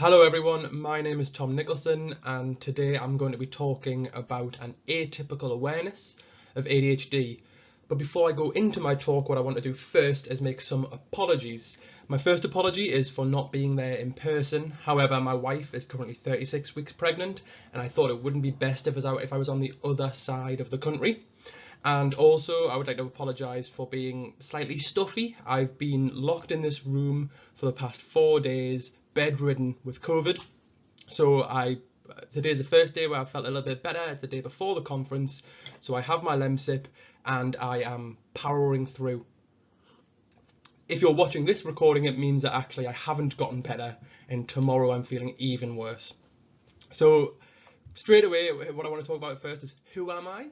Hello everyone, my name is Tom Nicholson and today I'm going to be talking about an atypical awareness of ADHD. But before I go into my talk, what I want to do first is make some apologies. My first apology is for not being there in person. However, my wife is currently 36 weeks pregnant and I thought it wouldn't be best if I was on the other side of the country. And also, I would like to apologise for being slightly stuffy. I've been locked in this room for the past 4 days, bedridden with COVID. So today's the first day where I felt a little bit better. It's the day before the conference. So I have my Lemsip and I am powering through. If you're watching this recording, it means that actually I haven't gotten better and tomorrow I'm feeling even worse. So straight away, what I want to talk about first is who am I?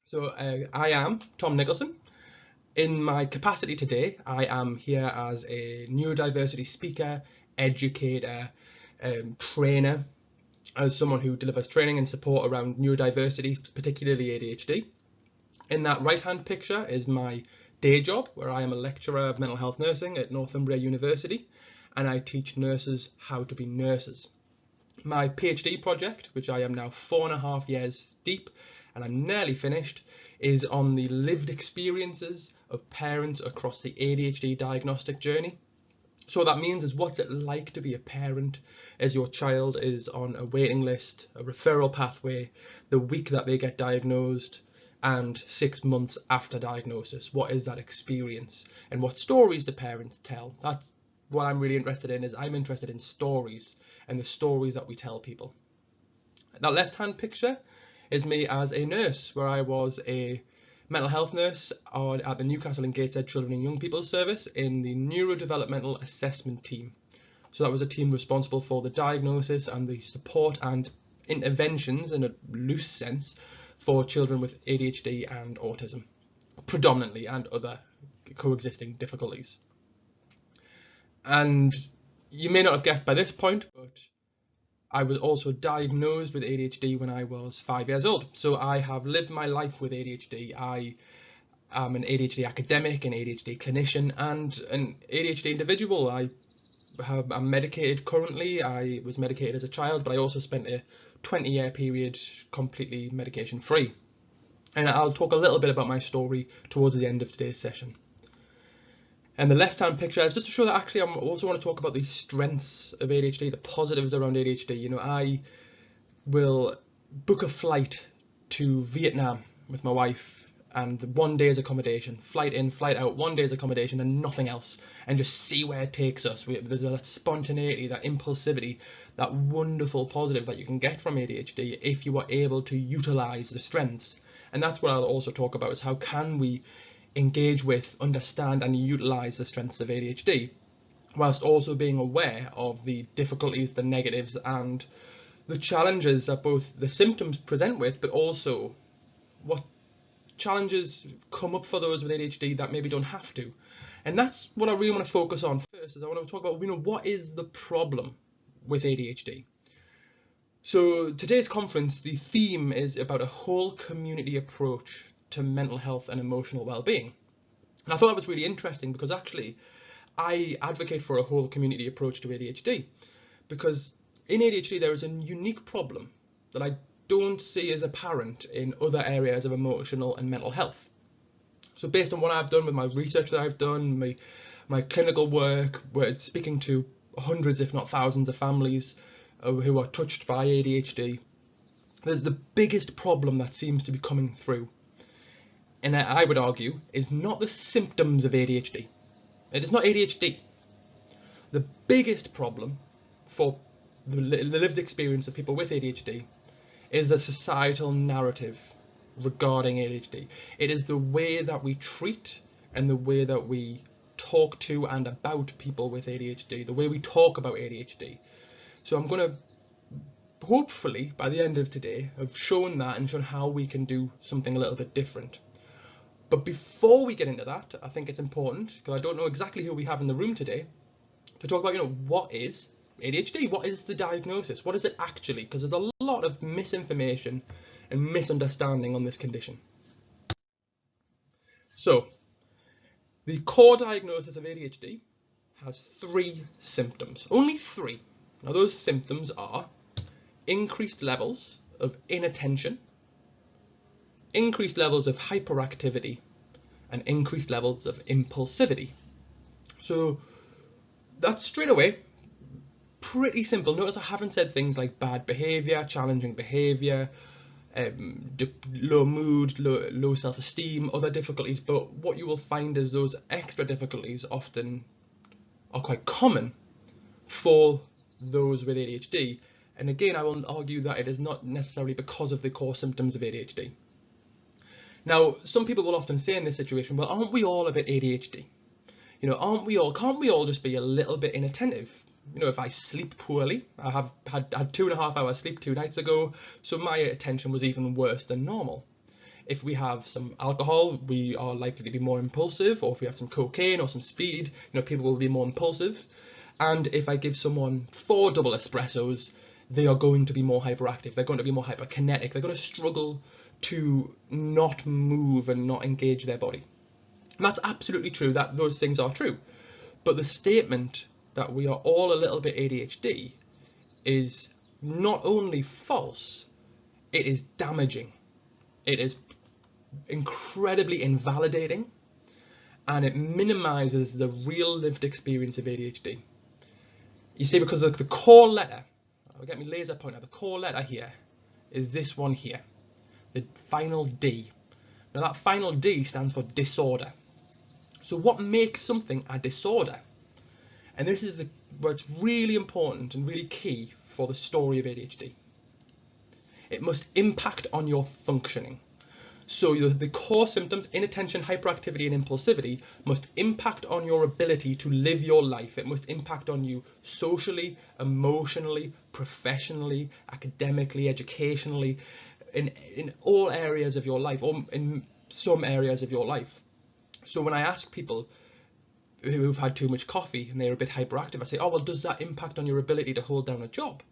So I am Tom Nicholson. In my capacity today, I am here as a neurodiversity speaker, educator, trainer, as someone who delivers training and support around neurodiversity, particularly ADHD. In that right-hand picture is my day job, where I am a lecturer of mental health nursing at Northumbria University, and I teach nurses how to be nurses. My PhD project, which I am now 4.5 years deep, and I'm nearly finished, is on the lived experiences of parents across the ADHD diagnostic journey. So what that means is, what's it like to be a parent as your child is on a waiting list, a referral pathway, the week that they get diagnosed, and 6 months after diagnosis? What is that experience? And what stories do parents tell? That's what I'm really interested in. I'm interested in stories and the stories that we tell people. That left-hand picture is me as a nurse, where I was a mental health nurse at the Newcastle and Gateshead Children and Young People's Service in the neurodevelopmental assessment team. So that was a team responsible for the diagnosis and the support and interventions, in a loose sense, for children with ADHD and autism, predominantly, and other coexisting difficulties. And you may not have guessed by this point, but I was also diagnosed with ADHD when I was 5 years old. So I have lived my life with ADHD. I am an ADHD academic, an ADHD clinician, and an ADHD individual. I'm medicated currently. I was medicated as a child, but I also spent a 20-year period completely medication free. And I'll talk a little bit about my story towards the end of today's session. And the left-hand picture is just to show that actually I also want to talk about the strengths of ADHD, the positives around ADHD. You know, I will book a flight to Vietnam with my wife, and 1 day's accommodation, flight in, flight out, 1 day's accommodation and nothing else, and just see where it takes us. There's that spontaneity, that impulsivity, that wonderful positive that you can get from ADHD if you are able to utilize the strengths. And that's what I'll also talk about, is how can we engage with, understand and utilize the strengths of ADHD, whilst also being aware of the difficulties, the negatives and the challenges that both the symptoms present with, but also what challenges come up for those with ADHD that maybe don't have to. And that's what I really want to focus on first, is I want to talk about, what is the problem with ADHD? So today's conference, the theme is about a whole community approach to mental health and emotional well-being. And I thought that was really interesting, because actually I advocate for a whole community approach to ADHD, because in ADHD there is a unique problem that I don't see as apparent in other areas of emotional and mental health. So based on what I've done with my research that I've done, my clinical work, where speaking to hundreds if not thousands of families who are touched by ADHD, there's the biggest problem that seems to be coming through, and I would argue, is not the symptoms of ADHD. It is not ADHD. The biggest problem for the lived experience of people with ADHD is the societal narrative regarding ADHD. It is the way that we treat and the way that we talk to and about people with ADHD, the way we talk about ADHD. So I'm going to, hopefully, by the end of today, have shown that and shown how we can do something a little bit different. But before we get into that, I think it's important, because I don't know exactly who we have in the room today, to talk about, what is ADHD? What is the diagnosis? What is it actually? Because there's a lot of misinformation and misunderstanding on this condition. So, the core diagnosis of ADHD has 3 symptoms, only 3. Now those symptoms are increased levels of inattention, increased levels of hyperactivity, and increased levels of impulsivity. So that's straight away pretty simple. Notice I haven't said things like bad behaviour, challenging behaviour, low mood, low self-esteem, other difficulties, but what you will find is those extra difficulties often are quite common for those with ADHD. And again, I will argue that it is not necessarily because of the core symptoms of ADHD. Now, some people will often say in this situation, well, aren't we all a bit ADHD? You know, can't we all just be a little bit inattentive? You know, if I sleep poorly, I had 2.5 hours sleep 2 nights ago, so my attention was even worse than normal. If we have some alcohol, we are likely to be more impulsive, or if we have some cocaine or some speed, you know, people will be more impulsive. And if I give someone 4 double espressos, they are going to be more hyperactive, they're going to be more hyperkinetic, they're going to struggle to not move and not engage their body. And that's absolutely true, that those things are true. But the statement that we are all a little bit ADHD is not only false, it is damaging. It is incredibly invalidating, and it minimizes the real lived experience of ADHD. You see, because the core letter, I'll get me laser pointer, the core letter here is this one here, the final D. Now that final D stands for disorder. So what makes something a disorder? And this is what's really important and really key for the story of ADHD. It must impact on your functioning. So the core symptoms, inattention, hyperactivity, and impulsivity, must impact on your ability to live your life. It must impact on you socially, emotionally, professionally, academically, educationally, in all areas of your life, or in some areas of your life. So when I ask people who've had too much coffee and they're a bit hyperactive, I say, oh, well, does that impact on your ability to hold down a job?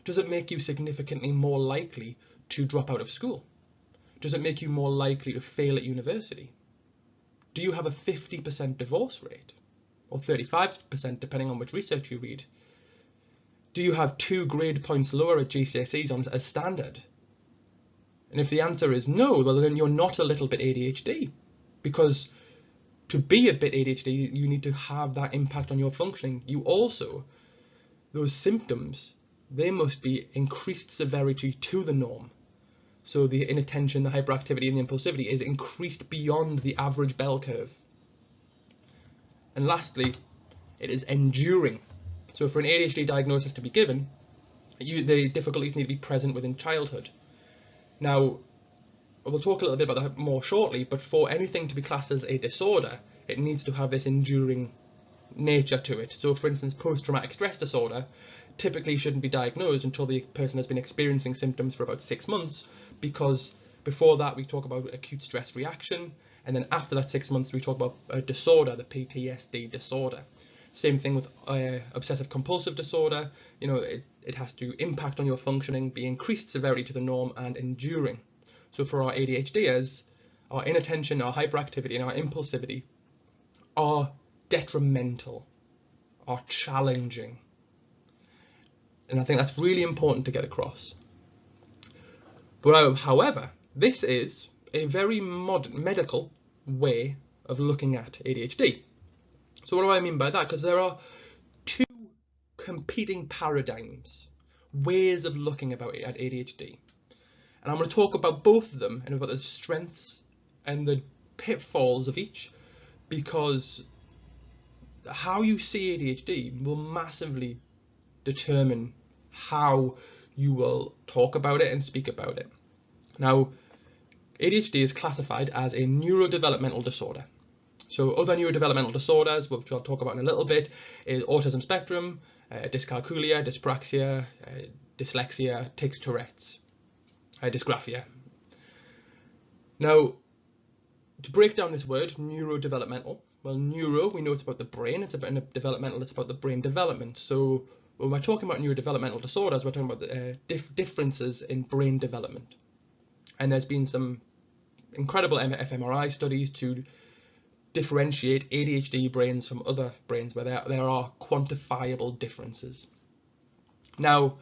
Does it make you significantly more likely to drop out of school? Does it make you more likely to fail at university? Do you have a 50% divorce rate? Or 35%, depending on which research you read? Do you have 2 grade points lower at GCSEs as standard? And if the answer is no, well, then you're not a little bit ADHD. Because to be a bit ADHD, you need to have that impact on your functioning. You also, those symptoms, they must be increased severity to the norm. So the inattention, the hyperactivity, and the impulsivity is increased beyond the average bell curve. And lastly, it is enduring. So for an ADHD diagnosis to be given, the difficulties need to be present within childhood. Now, we'll talk a little bit about that more shortly, but for anything to be classed as a disorder, it needs to have this enduring nature to it. So for instance, post-traumatic stress disorder typically shouldn't be diagnosed until the person has been experiencing symptoms for about 6 months, because before that we talk about acute stress reaction, and then after that 6 months we talk about a disorder, the PTSD disorder. Same thing with obsessive compulsive disorder. You know, it has to impact on your functioning, be increased severity to the norm, and enduring. So for our ADHDers, our inattention, our hyperactivity, and our impulsivity are detrimental, are challenging. And I think that's really important to get across. But however, this is a very modern medical way of looking at ADHD. So what do I mean by that? Because there are 2 competing paradigms, ways of looking at ADHD. And I'm going to talk about both of them and about the strengths and the pitfalls of each, because how you see ADHD will massively determine how you will talk about it and speak about it. Now, ADHD is classified as a neurodevelopmental disorder. So other neurodevelopmental disorders, which I'll talk about in a little bit, is autism spectrum, dyscalculia, dyspraxia, dyslexia, tics, Tourette's, dysgraphia. Now, to break down this word, neurodevelopmental, well, neuro, we know it's about the brain, it's about developmental, it's about the brain development. So when we're talking about neurodevelopmental disorders, we're talking about the differences in brain development. And there's been some incredible fMRI studies to differentiate ADHD brains from other brains where there are quantifiable differences. Now,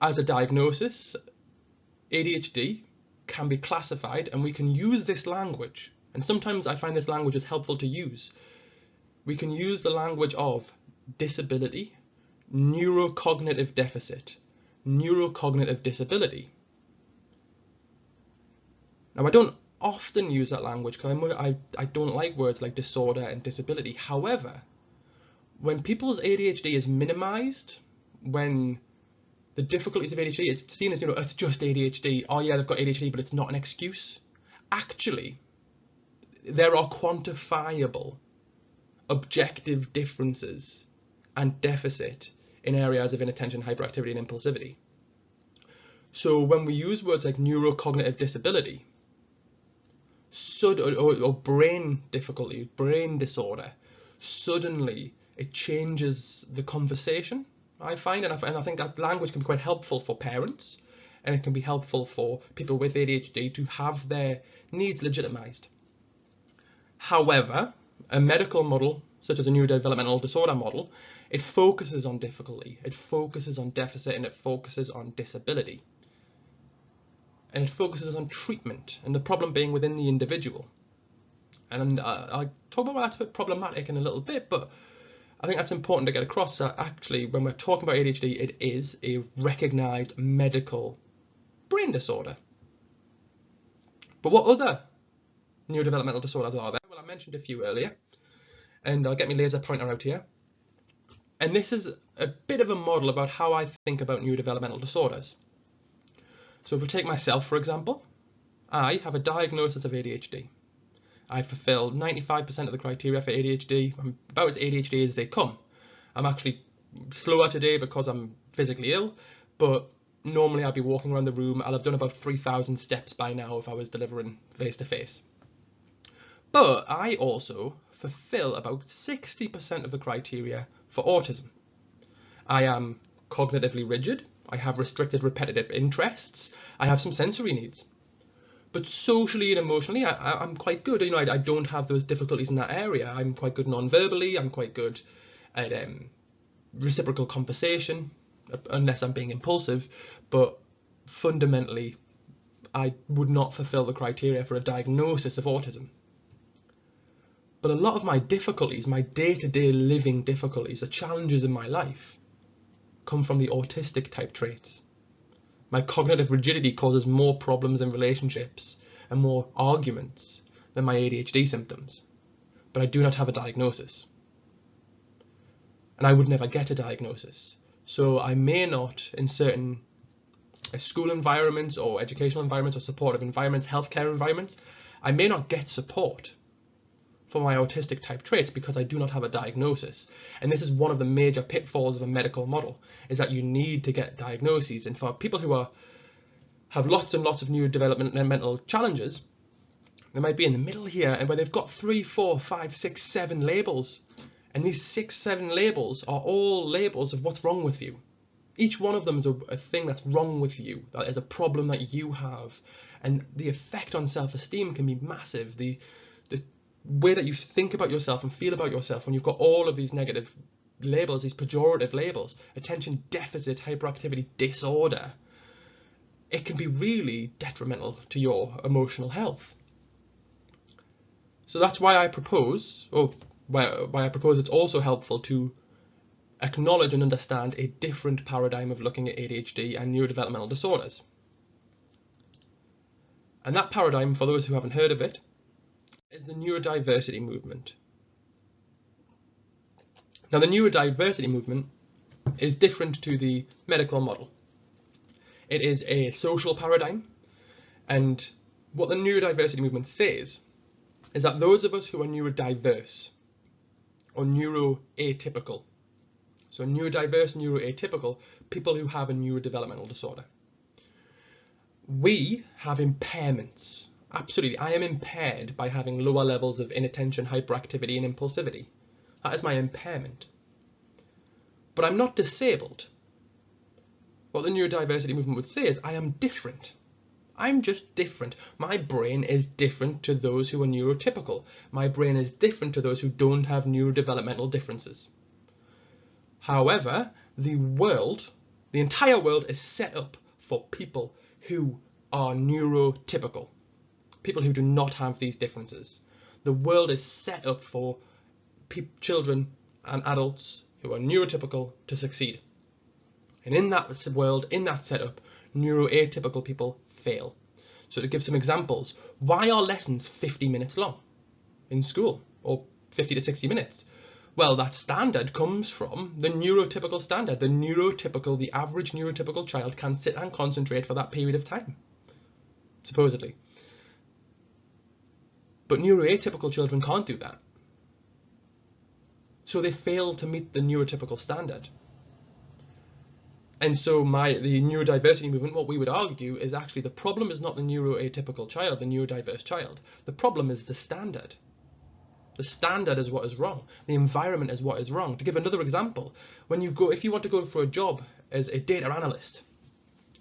as a diagnosis, ADHD can be classified, and we can use this language, and sometimes I find this language is helpful to use. We can use the language of disability, neurocognitive deficit, neurocognitive disability. Now, I don't often use that language because I don't like words like disorder and disability. However, when people's ADHD is minimized, when the difficulties of ADHD, it's seen as, it's just ADHD. Oh yeah, they've got ADHD, but it's not an excuse. Actually, there are quantifiable, objective differences and deficit in areas of inattention, hyperactivity, and impulsivity. So when we use words like neurocognitive disability, or brain difficulty, brain disorder, suddenly it changes the conversation, I find, and I think that language can be quite helpful for parents, and it can be helpful for people with ADHD to have their needs legitimized. However, a medical model, such as a neurodevelopmental disorder model, it focuses on difficulty, it focuses on deficit, and it focuses on disability. And it focuses on treatment, and the problem being within the individual. And I'll talk about that's a bit problematic in a little bit, but I think that's important to get across, that actually when we're talking about ADHD, it is a recognised medical brain disorder. But what other neurodevelopmental disorders are there? Well, I mentioned a few earlier, and I'll get my laser pointer out here. And this is a bit of a model about how I think about neurodevelopmental disorders. So if we take myself, for example, I have a diagnosis of ADHD. I fulfill 95% of the criteria for ADHD. I'm about as ADHD as they come. I'm actually slower today because I'm physically ill, but normally I'd be walking around the room. I'll have done about 3,000 steps by now if I was delivering face-to-face. But I also fulfill about 60% of the criteria for autism. I am cognitively rigid. I have restricted repetitive interests. I have some sensory needs. But socially and emotionally, I'm quite good. I don't have those difficulties in that area. I'm quite good non-verbally. I'm quite good at reciprocal conversation, unless I'm being impulsive. But fundamentally, I would not fulfill the criteria for a diagnosis of autism. But a lot of my difficulties, my day-to-day living difficulties, the challenges in my life, come from the autistic type traits. My cognitive rigidity causes more problems in relationships and more arguments than my ADHD symptoms, but I do not have a diagnosis. And I would never get a diagnosis. So I may not, in certain school environments or educational environments or supportive environments, healthcare environments, I may not get support for my autistic type traits because I do not have a diagnosis. And this is one of the major pitfalls of a medical model, is that you need to get diagnoses. And for people who have lots and lots of neurodevelopmental challenges, they might be in the middle here, and where they've got 3, 4, 5, 6, 7 labels. And these 6, 7 labels are all labels of what's wrong with you. Each one of them is a thing that's wrong with you, that is a problem that you have. And the effect on self-esteem can be massive. The way that you think about yourself and feel about yourself when you've got all of these negative labels, these pejorative labels, attention deficit hyperactivity disorder, it can be really detrimental to your emotional health. So that's why I propose, it's also helpful to acknowledge and understand a different paradigm of looking at ADHD and neurodevelopmental disorders. And that paradigm, for those who haven't heard of it, is the neurodiversity movement. Now, the neurodiversity movement is different to the medical model. It is a social paradigm, and what the neurodiversity movement says is that those of us who are neurodiverse or neuroatypical, so neurodiverse, neuroatypical, people who have a neurodevelopmental disorder, we have impairments. Absolutely, I am impaired by having lower levels of inattention, hyperactivity, and impulsivity. That is my impairment. But I'm not disabled. What the neurodiversity movement would say is, I am different. I'm just different. My brain is different to those who are neurotypical. My brain is different to those who don't have neurodevelopmental differences. However, the world The entire world is set up for people who are neurotypical, people who do not have these differences. The world is set up for children and adults who are neurotypical to succeed. And in that world, in that setup, neuroatypical people fail. So to give some examples, why are lessons 50 minutes long in school, or 50 to 60 minutes? Well, that standard comes from the neurotypical standard. The average neurotypical child can sit and concentrate for that period of time, supposedly. But neuroatypical children can't do that. So they fail to meet the neurotypical standard. And so the neurodiversity movement, what we would argue is actually the problem is not the neuroatypical child, the neurodiverse child. The problem is the standard. The standard is what is wrong. The environment is what is wrong. To give another example, if you want to go for a job as a data analyst,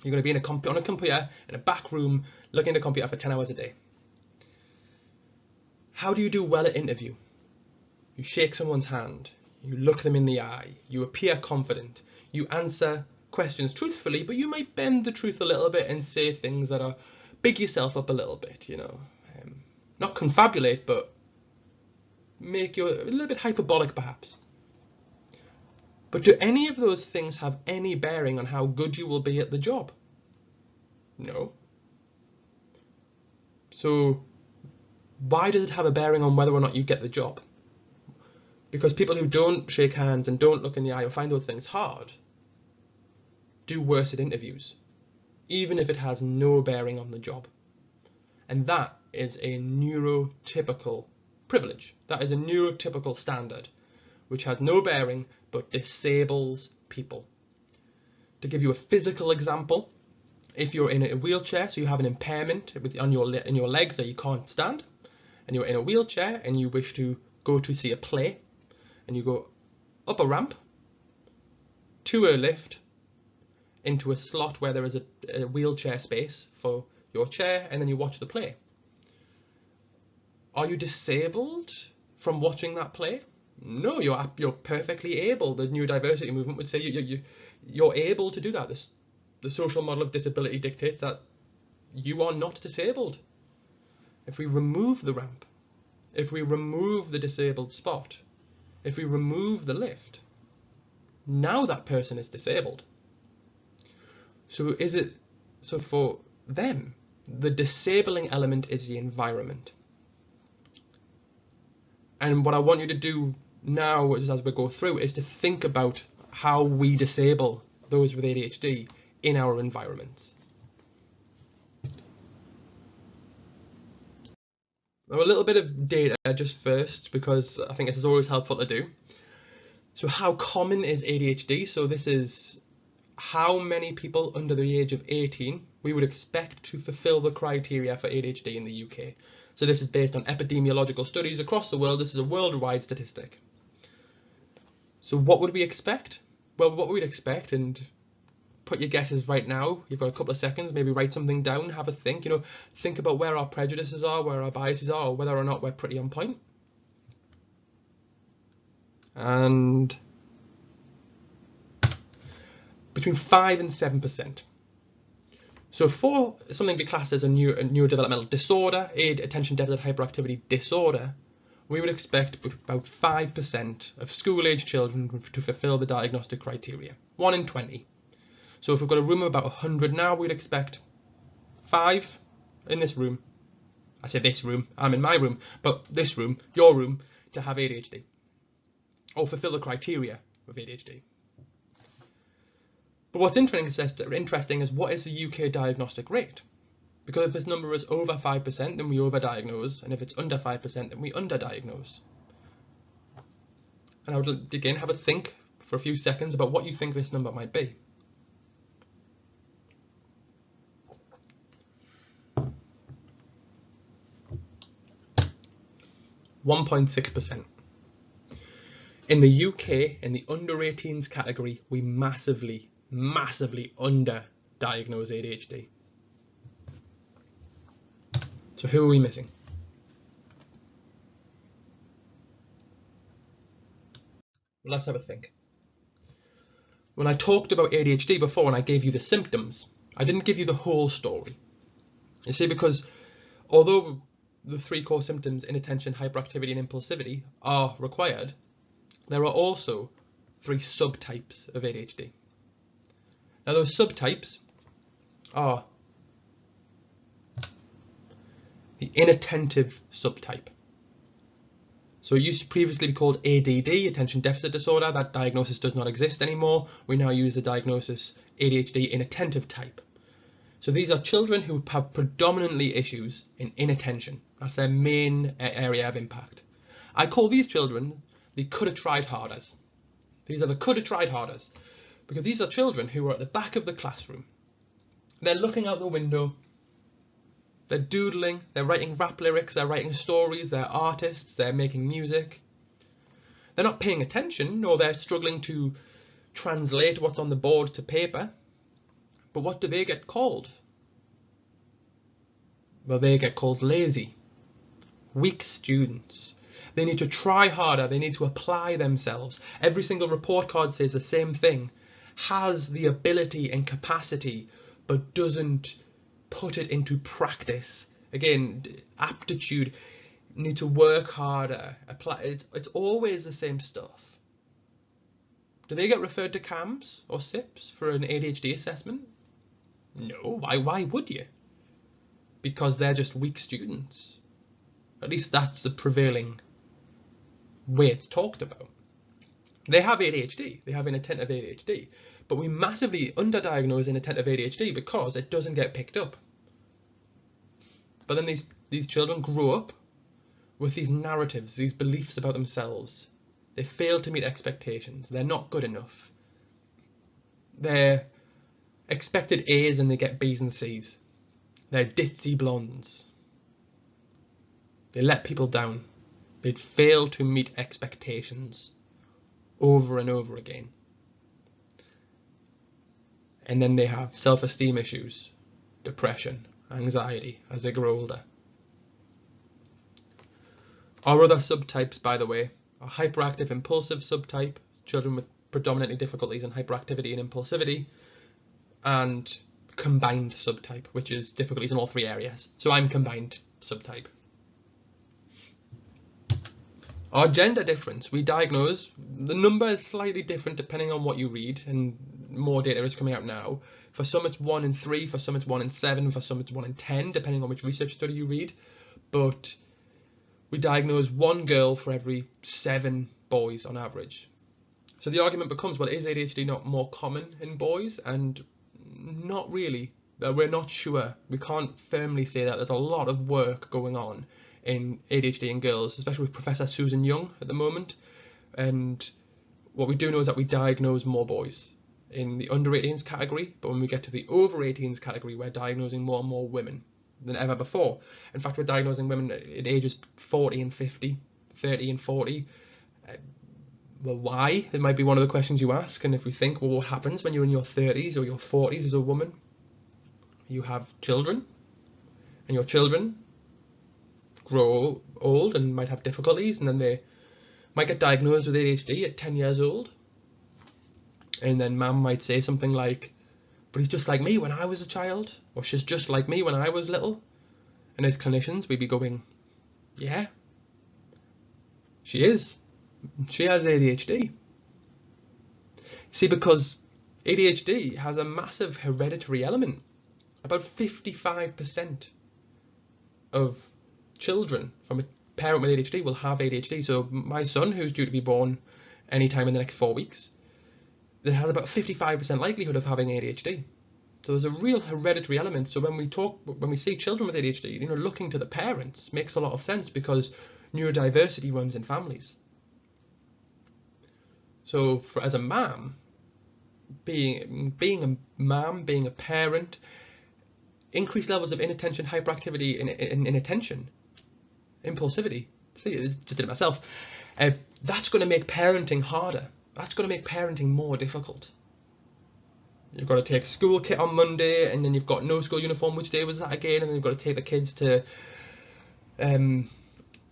you're going to be on a computer in a back room looking at a computer for 10 hours a day. How do you do well at interview? You shake someone's hand, you look them in the eye, you appear confident, you answer questions truthfully, but you might bend the truth a little bit and say things that are big yourself up a little bit, not confabulate, but make you a little bit hyperbolic perhaps. But do any of those things have any bearing on how good you will be at the job? No. So why does it have a bearing on whether or not you get the job? Because people who don't shake hands and don't look in the eye or find those things hard do worse at interviews, even if it has no bearing on the job. And that is a neurotypical privilege. That is a neurotypical standard, which has no bearing but disables people. To give you a physical example, if you're in a wheelchair, so you have an impairment in your legs that you can't stand, and you're in a wheelchair and you wish to go to see a play, and you go up a ramp, to a lift, into a slot where there is a wheelchair space for your chair, and then you watch the play. Are you disabled from watching that play? No, you're perfectly able. The neurodiversity movement would say you're able to do that. The social model of disability dictates that you are not disabled. If we remove the ramp, if we remove the disabled spot, if we remove the lift, now that person is disabled. So for them, the disabling element is the environment. And what I want you to do now, as we go through, is to think about how we disable those with ADHD in our environments. Now, a little bit of data just first, because I think this is always helpful to do. So how common is ADHD? So this is how many people under the age of 18 we would expect to fulfill the criteria for ADHD in the UK. So this is based on epidemiological studies across the world. This is a worldwide statistic. So what would we expect? Well, what we'd expect, and put your guesses right now, you've got a couple of seconds, maybe write something down, have a think, think about where our prejudices are, where our biases are, or whether or not we're pretty on point. And between 5 and 7%. So for something to be classed as a neurodevelopmental disorder, attention deficit hyperactivity disorder, we would expect about 5% of school-age children to fulfill the diagnostic criteria, 1 in 20. So if we've got a room of about 100 now, we'd expect 5 in this room. I say this room, I'm in my room, but this room, your room, to have ADHD, or fulfill the criteria of ADHD. But what's interesting is what is the UK diagnostic rate? Because if this number is over 5%, then we overdiagnose, and if it's under 5%, then we underdiagnose. And I would again have a think for a few seconds about what you think this number might be. (1.6%). In the UK, in the under 18s category, we massively underdiagnose ADHD. So who are we missing? Well, let's have a think. when I talked about ADHD before and I gave you the symptoms, I didn't give you the whole story. You see, because although the 3 core symptoms, inattention, hyperactivity and impulsivity, are required, there are also 3 subtypes of ADHD. Now those subtypes are the inattentive subtype. So it used to previously be called ADD, attention deficit disorder. That diagnosis does not exist anymore. We now use the diagnosis ADHD inattentive type. So these are children who have predominantly issues in inattention. That's their main area of impact. I call these children the could have tried harders. These are the could have tried harders because these are children who are at the back of the classroom. They're looking out the window. They're doodling, they're writing rap lyrics, they're writing stories, they're artists, they're making music. They're not paying attention, or they're struggling to translate what's on the board to paper. But what do they get called? Well, they get called lazy, weak students. They need to try harder, they need to apply themselves. Every single report card says the same thing. Has the ability and capacity, but doesn't put it into practice. Again, aptitude, need to work harder, apply. It's always the same stuff. Do they get referred to CAMS or SIPs for an ADHD assessment? No, why would you? Because they're just weak students. At least that's the prevailing way it's talked about. They have ADHD, they have inattentive ADHD, but we massively underdiagnose inattentive ADHD because it doesn't get picked up. But then these children grow up with these narratives, these beliefs about themselves. They fail to meet expectations. They're not good enough. They're expected A's and they get B's and C's. They're ditzy blondes. They let people down. They fail to meet expectations over and over again. And then they have self-esteem issues, depression, anxiety as they grow older. Our other subtypes, by the way, are hyperactive impulsive subtype, children with predominantly difficulties in hyperactivity and impulsivity, and combined subtype, which is difficulties in all 3 areas. So I'm combined subtype. Our gender difference, we diagnose, the number is slightly different depending on what you read, and more data is coming out now. For some it's 1 in 3, for some it's 1 in 7, for some it's 1 in 10, depending on which research study you read. But we diagnose 1 girl for every 7 boys on average. So the argument becomes, well, is ADHD not more common in boys? And not really. We're not sure. We can't firmly say that. There's a lot of work going on in ADHD in girls, especially with Professor Susan Young at the moment. And what we do know is that we diagnose more boys in the under 18s category, but when we get to the over 18s category, we're diagnosing more and more women than ever before. In fact, we're diagnosing women at ages 40 and 50, 30 and 40. Well, why? It might be one of the questions you ask. And if we think, well, what happens when you're in your 30s or your 40s as a woman? You have children, and your children grow old and might have difficulties, and then they might get diagnosed with ADHD at 10 years old. And then mum might say something like, but he's just like me when I was a child, or she's just like me when I was little. And as clinicians, we'd be going, yeah, she is. She has ADHD. See, because ADHD has a massive hereditary element. About 55% of children from a parent with ADHD will have ADHD. So my son, who's due to be born anytime in the next 4 weeks, that has about 55% likelihood of having ADHD. So there's a real hereditary element. So when we see children with ADHD, looking to the parents makes a lot of sense because neurodiversity runs in families. So as a mom, being a mom, being a parent, increased levels of inattention, hyperactivity, inattention, impulsivity. See, I just did it myself. That's going to make parenting harder. That's going to make parenting more difficult. You've got to take school kit on Monday, and then you've got no school uniform. Which day was that again? And then you've got to take the kids to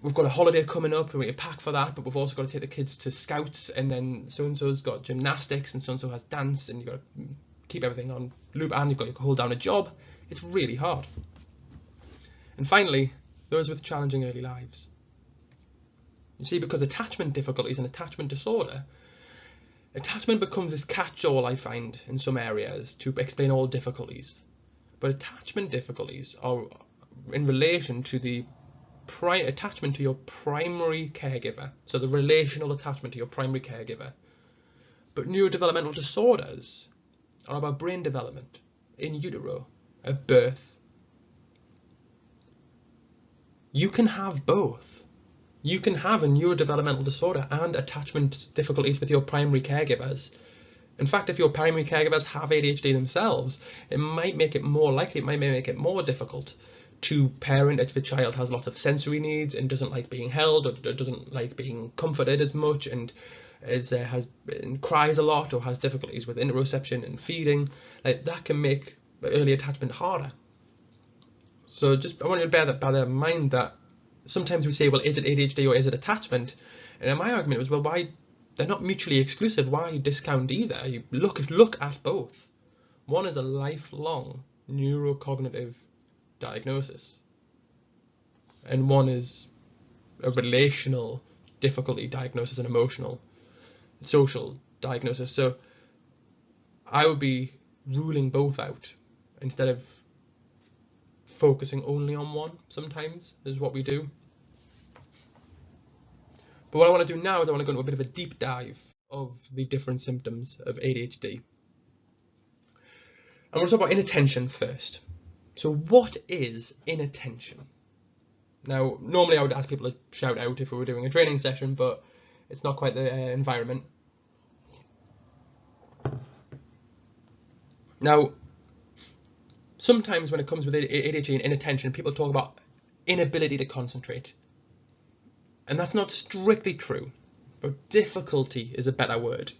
we've got a holiday coming up and we need to pack for that, but we've also got to take the kids to scouts, and then so-and-so's got gymnastics and so-and-so has dance, and you've got to keep everything on loop, and you've got to hold down a job. It's really hard. And finally, those with challenging early lives. You see, because attachment difficulties and attachment disorder, attachment becomes this catch-all, I find, in some areas to explain all difficulties. But attachment difficulties are in relation to the attachment to your primary caregiver, so the relational attachment to your primary caregiver. But neurodevelopmental disorders are about brain development in utero, at birth. You can have both. You can have a neurodevelopmental disorder and attachment difficulties with your primary caregivers. In fact, if your primary caregivers have ADHD themselves, it might make it more likely, it might make it more difficult to parent if the child has lots of sensory needs and doesn't like being held, or doesn't like being comforted as much, and cries a lot, or has difficulties with interoception and feeding. Like, that can make early attachment harder. So I want you to bear that in mind, that sometimes we say, well, is it ADHD or is it attachment? And my argument was, well, why? They're not mutually exclusive. Why discount either? You look at both. One is a lifelong neurocognitive diagnosis, and one is a relational difficulty diagnosis, and emotional, social diagnosis. So I would be ruling both out instead of focusing only on one. Sometimes is what we do. But what I want to do now is I want to go into a bit of a deep dive of the different symptoms of ADHD. And we'll talk about inattention first. So what is inattention? Now, normally I would ask people to shout out if we were doing a training session, but it's not quite the environment. Now, sometimes when it comes with ADHD and inattention, people talk about inability to concentrate. And that's not strictly true, but difficulty is a better word.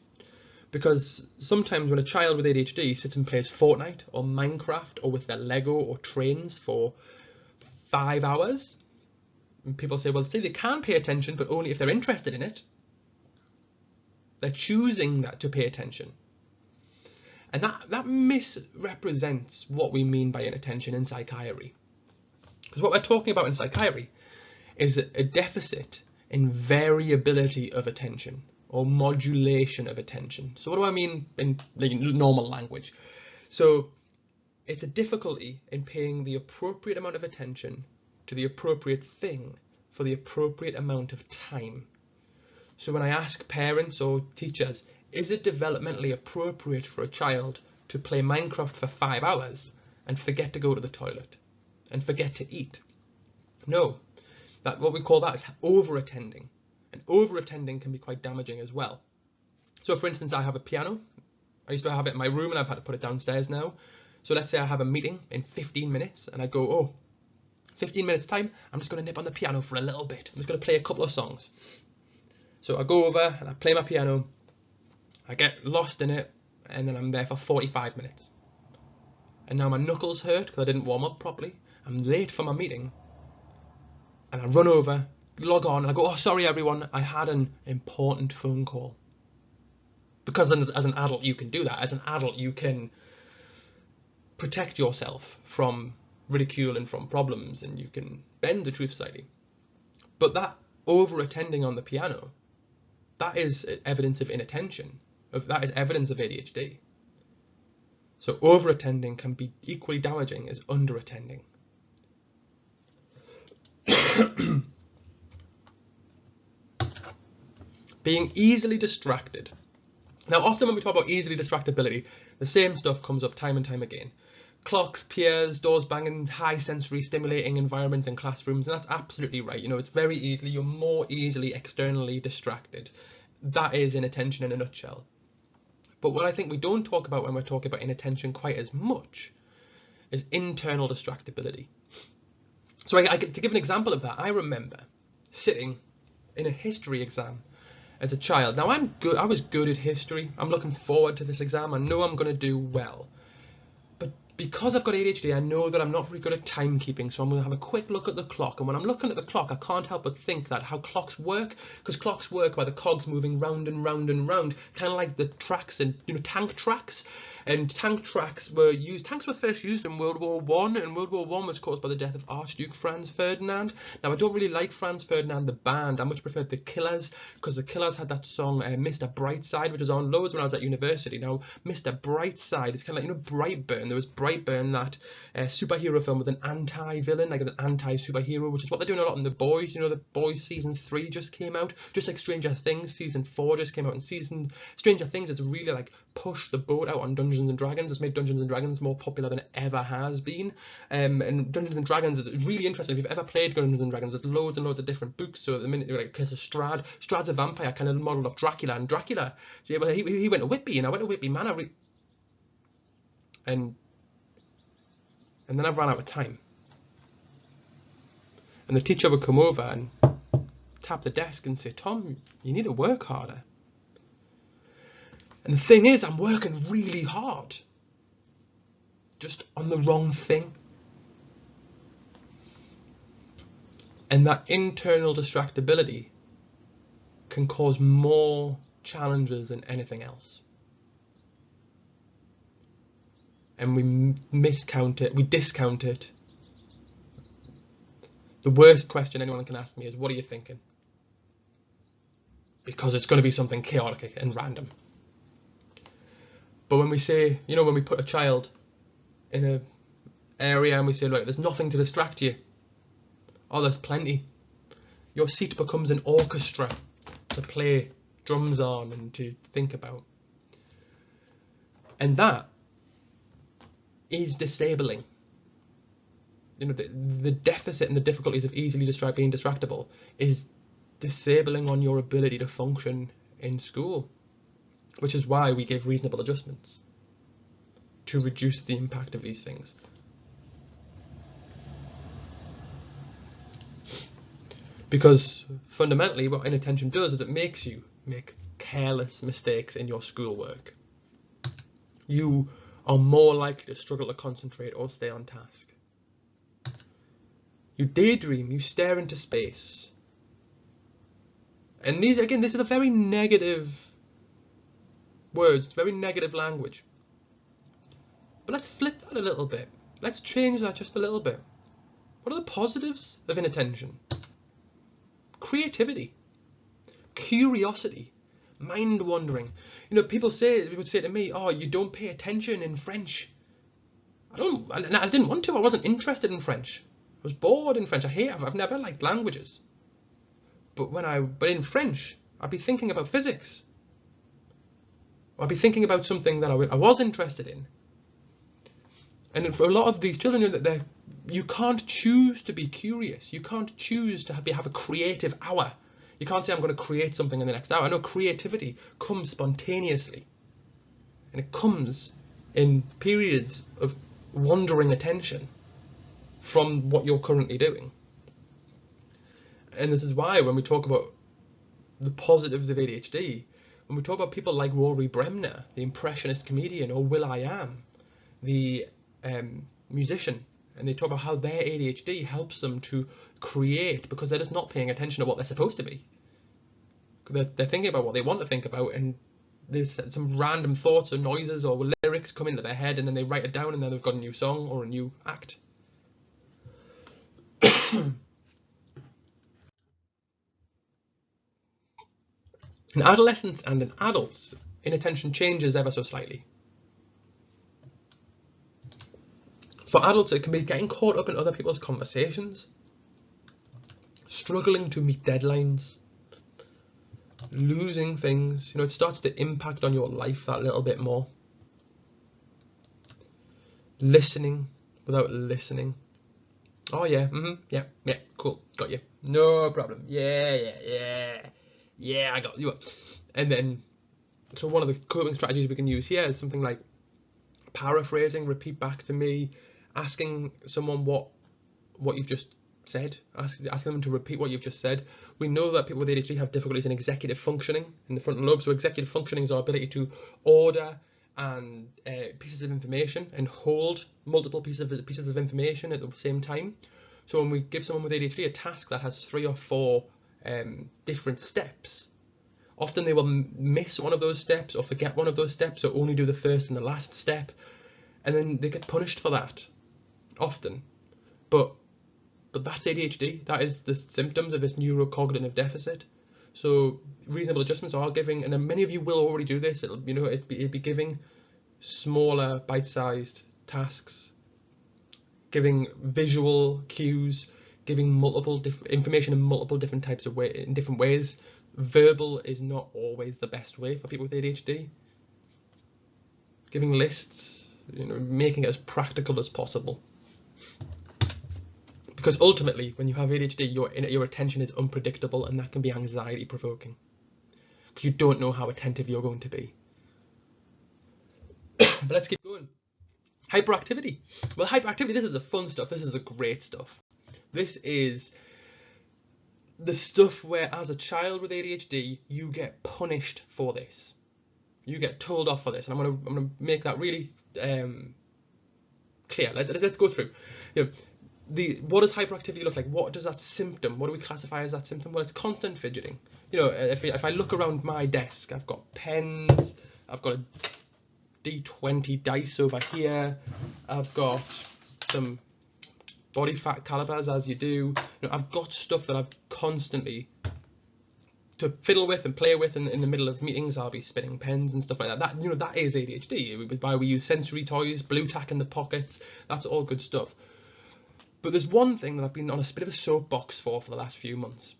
Because sometimes when a child with ADHD sits and plays Fortnite or Minecraft or with their Lego or trains for 5 hours, and people say, well, see, they can pay attention, but only if they're interested in it. They're choosing that to pay attention. And that misrepresents what we mean by inattention in psychiatry. Because what we're talking about in psychiatry is a deficit in variability of attention, or modulation of attention. So what do I mean in normal language? So it's a difficulty in paying the appropriate amount of attention to the appropriate thing for the appropriate amount of time. So when I ask parents or teachers, is it developmentally appropriate for a child to play Minecraft for 5 hours and forget to go to the toilet and forget to eat? No, what we call that is over-attending. And over-attending can be quite damaging as well. So for instance, I have a piano. I used to have it in my room and I've had to put it downstairs now. So let's say I have a meeting in 15 minutes and I go, oh, 15 minutes time, I'm just going to nip on the piano for a little bit. I'm just going to play a couple of songs. So I go over and I play my piano, I get lost in it, and then I'm there for 45 minutes. And now my knuckles hurt because I didn't warm up properly. I'm late for my meeting. And I run over, log on, and I go, oh, sorry everyone, I had an important phone call. Because as an adult you can do that. As an adult you can protect yourself from ridicule and from problems, and you can bend the truth slightly. But that over-attending on the piano, that is evidence of inattention. That is evidence of ADHD. So over-attending can be equally damaging as under-attending. Being easily distracted. Now, often when we talk about easily distractibility, the same stuff comes up time and time again. Clocks, peers, doors banging, high sensory stimulating environments in classrooms, and that's absolutely right. You know, it's very easily, you're more easily externally distracted. That is inattention in a nutshell. But what I think we don't talk about when we're talking about inattention quite as much is internal distractibility. So to give an example of that, I remember sitting in a history exam as a child. Now I was good at history. I'm looking forward to this exam. I know I'm going to do well. But because I've got ADHD, I know that I'm not very good at timekeeping, so I'm going to have a quick look at the clock. And when I'm looking at the clock, I can't help but think that how clocks work, because clocks work by the cogs moving round and round and round, kind of like the tracks in, tank tracks. And tanks were first used in World War I, and World War I was caused by the death of Archduke Franz Ferdinand. Now, I don't really like Franz Ferdinand, the band. I much preferred the Killers, because the Killers had that song, Mr. Brightside, which was on loads when I was at university. Now, Mr. Brightside is kind of like, Brightburn. There was Brightburn, that superhero film with an anti-villain, like an anti-superhero, which is what they're doing a lot in The Boys. The Boys season 3 just came out, just like Stranger Things season 4 just came out, and Stranger Things, it's really like pushed the boat out on Dungeons and Dragons. It's made Dungeons and Dragons more popular than it ever has been. And Dungeons and Dragons is really interesting. If you've ever played Dungeons and Dragons, there's loads and loads of different books. So at the minute, you're like Curse of Strahd. Strahd's a vampire, kind of modelled off Dracula. And Dracula, yeah, well, he went to Whitby, and I went to Whitby Manor. And then I ran out of time. And the teacher would come over and tap the desk and say, "Tom, you need to work harder." And the thing is, I'm working really hard, just on the wrong thing. And that internal distractibility can cause more challenges than anything else. And we discount it. The worst question anyone can ask me is, what are you thinking? Because it's going to be something chaotic and random. But when we say, when we put a child in an area and we say, look, there's nothing to distract you. Oh, there's plenty. Your seat becomes an orchestra to play drums on and to think about. And that is disabling. The deficit and the difficulties of being distractible is disabling on your ability to function in school, which is why we give reasonable adjustments to reduce the impact of these things. Because fundamentally what inattention does is it makes you make careless mistakes in your schoolwork. You are more likely to struggle to concentrate or stay on task. You daydream, you stare into space. And these are the very negative words, very negative language. But let's flip that a little bit. Let's change that just a little bit. What are the positives of inattention? Creativity, curiosity, mind wandering. People would say to me, "Oh, you don't pay attention in French." I didn't want to. I wasn't interested in French. I was bored in French. I've never liked languages. But in French, I'd be thinking about physics. I'd be thinking about something that I was interested in. And for a lot of these children, you can't choose to be curious. You can't choose to have a creative hour. You can't say, "I'm going to create something in the next hour." No, creativity comes spontaneously. And it comes in periods of wandering attention from what you're currently doing. And this is why when we talk about the positives of ADHD, when we talk about people like Rory Bremner, the impressionist comedian, or will.i.am, the musician, and they talk about how their ADHD helps them to create because they're just not paying attention to what they're supposed to be. They're thinking about what they want to think about, and there's some random thoughts or noises or lyrics come into their head, and then they write it down, and then they've got a new song or a new act. In adolescents and in adults, inattention changes ever so slightly. For adults, it can be getting caught up in other people's conversations, struggling to meet deadlines, losing things. It starts to impact on your life that little bit more. Listening without listening. Oh yeah, yeah, cool, got you. No problem. Yeah, I got you. And then, so one of the coping strategies we can use here is something like paraphrasing, repeat back to me, asking someone what you've just said, asking them to repeat what you've just said. We know that people with ADHD have difficulties in executive functioning in the frontal lobe. So executive functioning is our ability to order and pieces pieces of information and hold multiple pieces of information at the same time. So when we give someone with ADHD a task that has 3 or 4 different steps, often they will miss one of those steps or forget one of those steps or only do the first and the last step, and then they get punished for that often. But that's ADHD. That is the symptoms of this neurocognitive deficit. So reasonable adjustments are giving, and many of you will already do this. It'll be giving smaller, bite-sized tasks, giving visual cues, giving multiple different information in multiple different types of in different ways. Verbal is not always the best way for people with ADHD. Giving lists, making it as practical as possible. Because ultimately, when you have ADHD, your attention is unpredictable, and that can be anxiety provoking. Because you don't know how attentive you're going to be. But let's keep going. Hyperactivity. Well, hyperactivity, this is the fun stuff. This is the great stuff. This is the stuff where, as a child with ADHD, you get punished for this. You get told off for this, and I'm gonna make that really clear. Let's go through. What does hyperactivity look like? What does that symptom? What do we classify as that symptom? Well, it's constant fidgeting. If I look around my desk, I've got pens, I've got a D20 dice over here, I've got some body fat calipers, as you do. I've got stuff that I've constantly to fiddle with and play with in the middle of meetings. I'll be spinning pens and stuff like that. That is ADHD. Why we use sensory toys, blue tack in the pockets. That's all good stuff. But there's one thing that I've been on a bit of a soapbox for the last few months,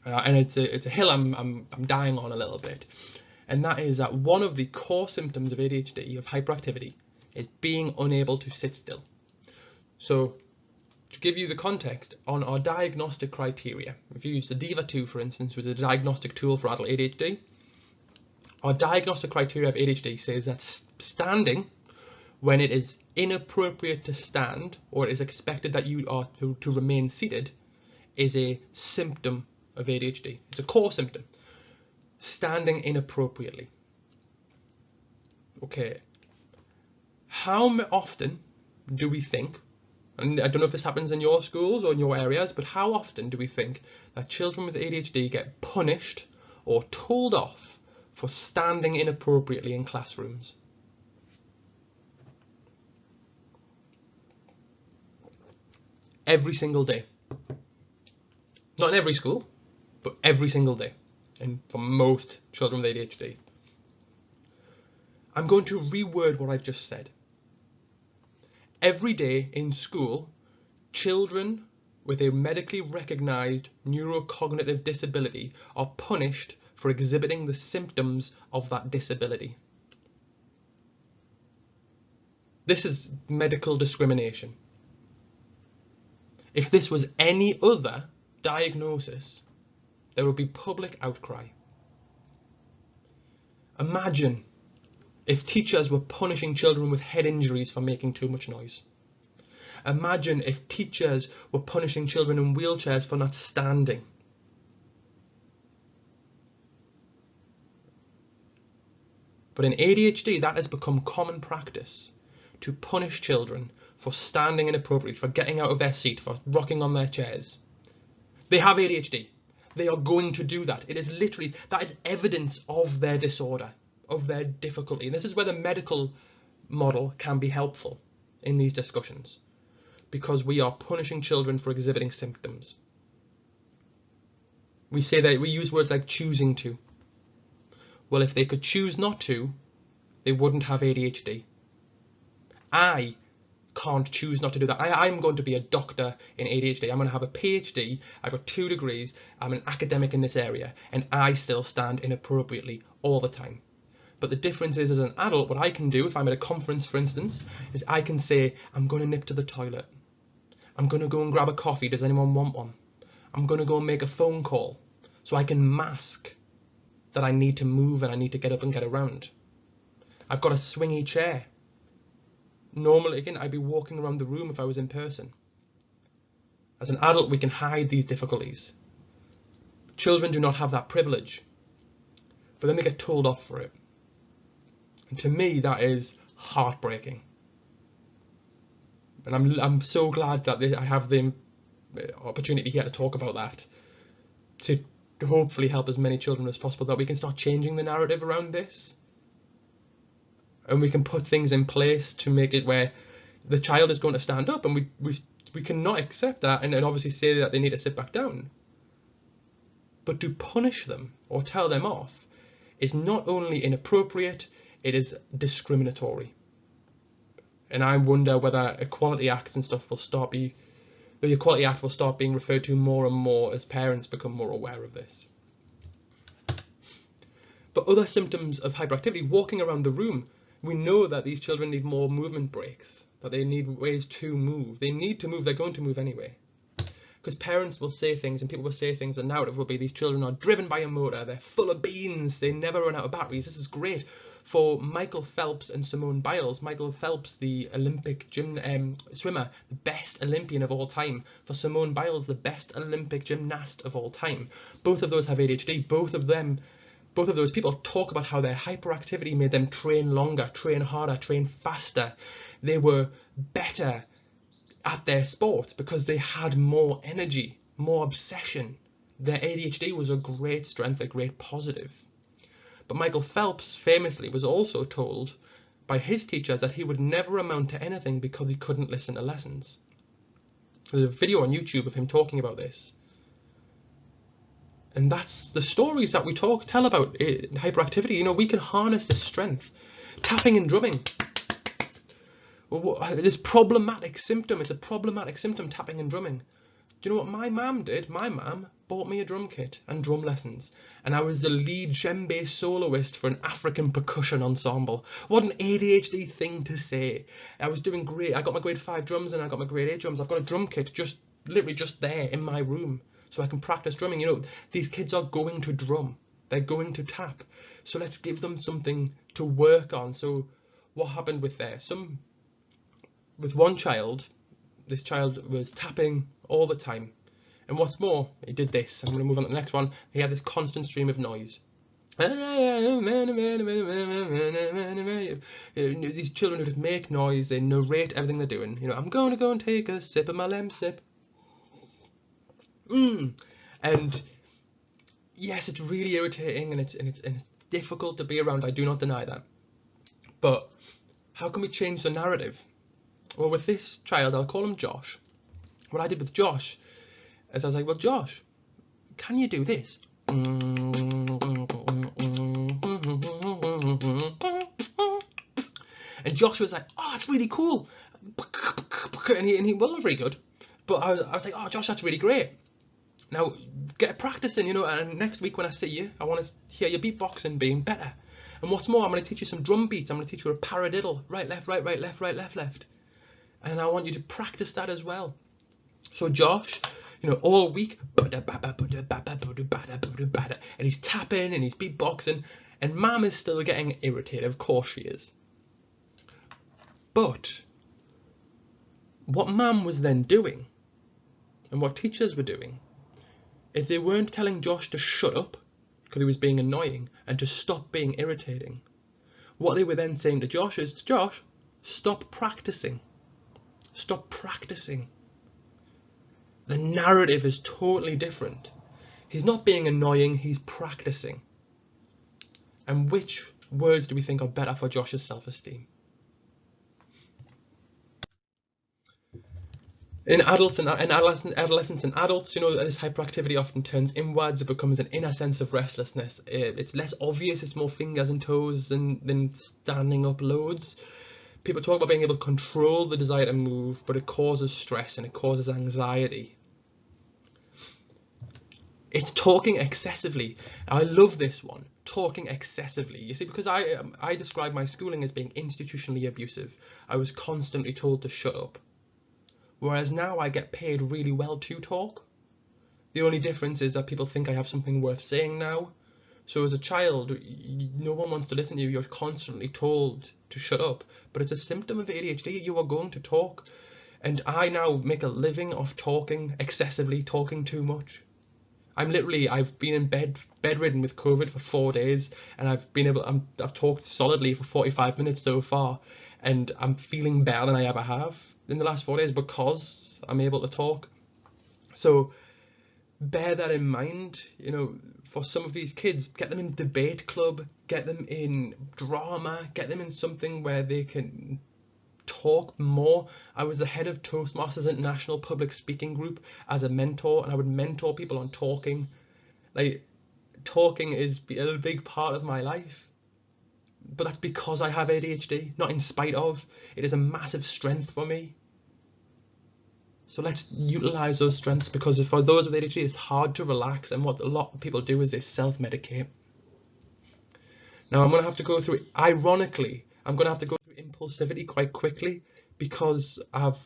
and it's a hill I'm dying on a little bit, and that is that one of the core symptoms of ADHD, of hyperactivity, is being unable to sit still. So, to give you the context on our diagnostic criteria, if you use the DIVA-2, for instance, which is a diagnostic tool for adult ADHD, our diagnostic criteria of ADHD says that standing, when it is inappropriate to stand, or it is expected that you are to remain seated, is a symptom of ADHD. It's a core symptom. Standing inappropriately. Okay. How often do we think, and I don't know if this happens in your schools or in your areas, but how often do we think that children with ADHD get punished or told off for standing inappropriately in classrooms? Every single day. Not in every school, but every single day. And for most children with ADHD. I'm going to reword what I've just said. Every day in school, children with a medically recognised neurocognitive disability are punished for exhibiting the symptoms of that disability. This is medical discrimination. If this was any other diagnosis, there would be public outcry. Imagine if teachers were punishing children with head injuries for making too much noise. Imagine if teachers were punishing children in wheelchairs for not standing. But in ADHD, that has become common practice, to punish children for standing inappropriately, for getting out of their seat, for rocking on their chairs. They have ADHD. They are going to do that. It is literally, that is evidence of their disorder, of their difficulty. And this is where the medical model can be helpful in these discussions, because we are punishing children for exhibiting symptoms. We say that, we use words like choosing to. Well, if they could choose not to, they wouldn't have ADHD. I can't choose not to do that. I'm going to be a doctor in ADHD. I'm going to have a PhD. I've got 2 degrees. I'm an academic in this area, and I still stand inappropriately all the time. But the difference is, as an adult, what I can do, if I'm at a conference, for instance, is I can say, I'm going to nip to the toilet. I'm going to go and grab a coffee. Does anyone want one? I'm going to go and make a phone call. So I can mask that I need to move and I need to get up and get around. I've got a swingy chair. Normally, again, I'd be walking around the room if I was in person. As an adult, we can hide these difficulties. Children do not have that privilege, but then they get told off for it. And to me, that is heartbreaking. And I'm so glad that I have the opportunity here to talk about that, to hopefully help as many children as possible, that we can start changing the narrative around this, and we can put things in place to make it where the child is going to stand up, and we cannot accept that and obviously say that they need to sit back down. But to punish them or tell them off is not only inappropriate, it is discriminatory. And I wonder whether Equality Acts and stuff the Equality Act will start being referred to more and more as parents become more aware of this. But other symptoms of hyperactivity, walking around the room, we know that these children need more movement breaks, that they need ways to move. They need to move, they're going to move anyway. Because parents will say things and people will say things, the narrative will be these children are driven by a motor, they're full of beans, they never run out of batteries. This is great for Michael Phelps and Simone Biles. Michael Phelps, the Olympic swimmer, the best Olympian of all time. For Simone Biles, the best Olympic gymnast of all time. Both of those have ADHD. Both of those people talk about how their hyperactivity made them train longer, train harder, train faster. They were better at their sports because they had more energy, more obsession. Their ADHD was a great strength, a great positive. But Michael Phelps famously was also told by his teachers that he would never amount to anything because he couldn't listen to lessons. There's a video on YouTube of him talking about this. And that's the stories that we tell about hyperactivity. You know, we can harness this strength. Tapping and drumming. This problematic symptom, it's a problematic symptom, tapping and drumming. Do you know what my mum did? My mum bought me a drum kit and drum lessons, and I was the lead djembe soloist for an African percussion ensemble. What an ADHD thing to say. I was doing great. I got my grade 5 drums and I got my grade 8 drums. I've got a drum kit literally just there in my room so I can practice drumming. You know, these kids are going to drum. They're going to tap. So let's give them something to work on. So what happened with with one child, this child was tapping all the time. And what's more, he did this. I'm going to move on to the next one. He had this constant stream of noise. These children who just make noise, they narrate everything they're doing. You know, I'm going to go and take a sip of my lemsip. And yes, it's really irritating and it's difficult to be around. I do not deny that. But how can we change the narrative? Well, with this child, I'll call him Josh. What I did with Josh is I was like, well, Josh, can you do this? And Josh was like, oh, it's really cool. And he wasn't very good. But I was like, oh, Josh, that's really great. Now, get practicing, you know, and next week when I see you, I want to hear your beatboxing being better. And what's more, I'm going to teach you some drum beats. I'm going to teach you a paradiddle. Right, left, right, right, left, right, left, left. And I want you to practice that as well. So Josh, you know, all week, and he's tapping and he's beatboxing, and Mum is still getting irritated. Of course she is. But what Mum was then doing, and what teachers were doing, is they weren't telling Josh to shut up because he was being annoying and to stop being irritating. What they were then saying to Josh is, Josh, stop practicing. Stop practicing. The narrative is totally different. He's not being annoying, he's practicing. And which words do we think are better for Josh's self-esteem? In adolescents and adults, you know, this hyperactivity often turns inwards. It becomes an inner sense of restlessness. It's less obvious, it's more fingers and toes than standing up loads. People talk about being able to control the desire to move, but it causes stress and it causes anxiety. It's talking excessively. I love this one, talking excessively. You see, because I describe my schooling as being institutionally abusive. I was constantly told to shut up. Whereas now I get paid really well to talk. The only difference is that people think I have something worth saying now. So as a child, no one wants to listen to you. You're constantly told to shut up. But it's a symptom of ADHD. You are going to talk. And I now make a living off talking excessively, talking too much. I've been in bedridden with COVID for 4 days, and I've talked solidly for 45 minutes so far. and I'm feeling better than I ever have in the last 4 days because I'm able to talk. So bear that in mind, you know, for some of these kids, get them in debate club, get them in drama, get them in something where they can talk more. I was the head of Toastmasters International Public Speaking Group as a mentor, and I would mentor people on talking. Like, talking is a big part of my life, but that's because I have ADHD, not in spite of. It is a massive strength for me. So let's utilize those strengths, because for those with ADHD, it's hard to relax, and what a lot of people do is they self-medicate. Now I'm going to have to go through, ironically, I'm going to have to go through impulsivity quite quickly, because I've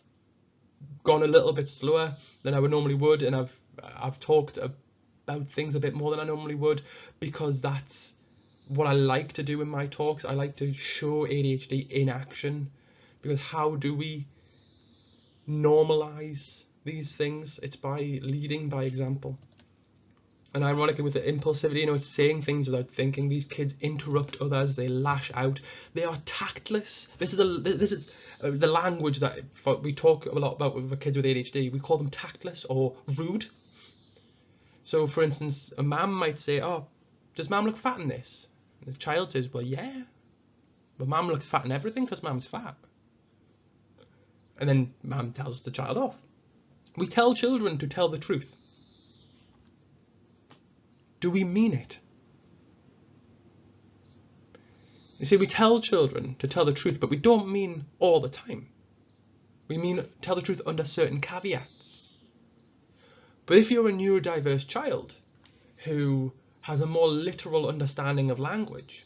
gone a little bit slower than I would normally would, and I've talked about things a bit more than I normally would, because that's what I like to do in my talks. I like to show ADHD in action, because how do we normalize these things? It's by leading by example. And ironically, with the impulsivity, you know, it's saying things without thinking. These kids interrupt others, they lash out, they are tactless. This is the language that we talk a lot about with the kids with ADHD. We call them tactless or rude. So for instance, a mum might say, "Oh, does mum look fat in this?" And the child says, "Well, yeah, but mum looks fat in everything because mum's fat." And then mum tells the child off. We tell children to tell the truth. Do we mean it? You see, we tell children to tell the truth, but we don't mean all the time. We mean tell the truth under certain caveats. But if you're a neurodiverse child who has a more literal understanding of language,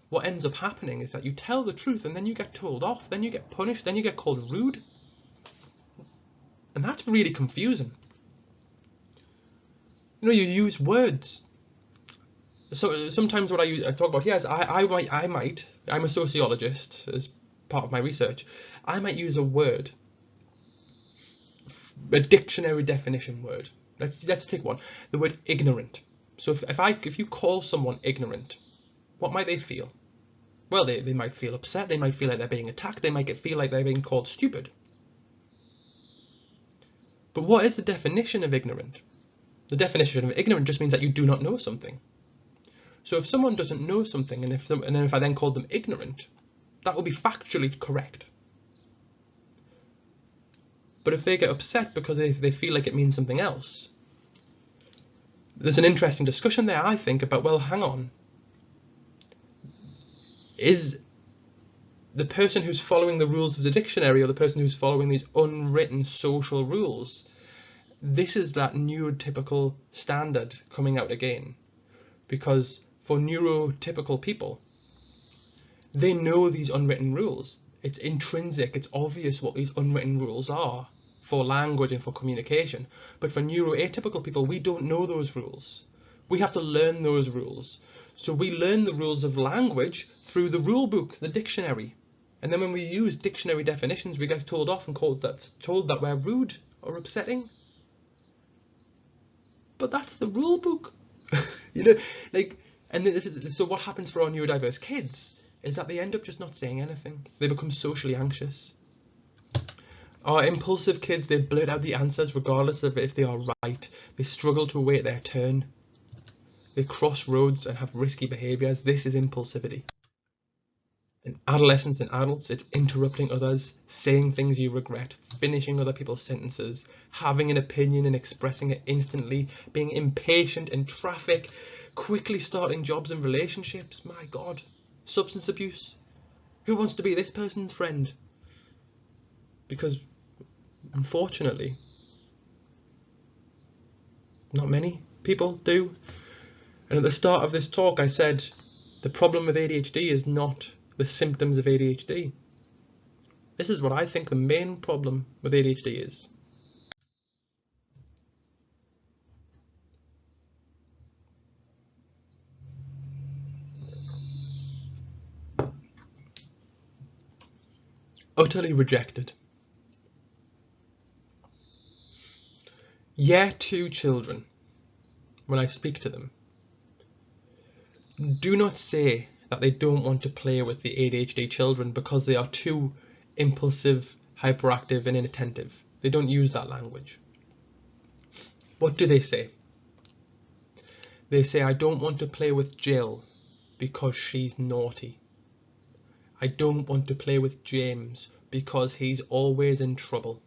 what ends up happening is that you tell the truth and then you get told off, then you get punished, then you get called rude. And that's really confusing. You know, you use words. So sometimes what I talk about here is I'm a sociologist as part of my research. I might use a word, a dictionary definition word. Let's take one, the word ignorant. So if you call someone ignorant, what might they feel? Well, they might feel upset, they might feel like they're being attacked, they might feel like they're being called stupid. But what is the definition of ignorant? The definition of ignorant just means that you do not know something. So if someone doesn't know something, and if I then called them ignorant, that would be factually correct. But if they get upset because they feel like it means something else, there's an interesting discussion there, I think, about, well, hang on. Is the person who's following the rules of the dictionary, or the person who's following these unwritten social rules, this is that neurotypical standard coming out again. Because for neurotypical people, they know these unwritten rules. It's intrinsic, it's obvious what these unwritten rules are for language and for communication. But for neuroatypical people, we don't know those rules. We have to learn those rules. So we learn the rules of language through the rule book, the dictionary. And then when we use dictionary definitions, we get told off and told that we're rude or upsetting. But that's the rule book. You know, like, and so what happens for our neurodiverse kids is that they end up just not saying anything. They become socially anxious. Our impulsive kids, they blurt out the answers regardless of if they are right. They struggle to wait their turn. They cross roads and have risky behaviours. This is impulsivity. In adolescents and adults, it's interrupting others, saying things you regret, finishing other people's sentences, having an opinion and expressing it instantly, being impatient in traffic, quickly starting jobs and relationships. My God. Substance abuse. Who wants to be this person's friend? Because, unfortunately, not many people do. And at the start of this talk, I said the problem with ADHD is not the symptoms of ADHD. This is what I think the main problem with ADHD is. Utterly rejected. Year 2 children, when I speak to them, do not say that they don't want to play with the ADHD children because they are too impulsive, hyperactive and inattentive. They don't use that language. What do they say? They say, I don't want to play with Jill because she's naughty. I don't want to play with James because he's always in trouble.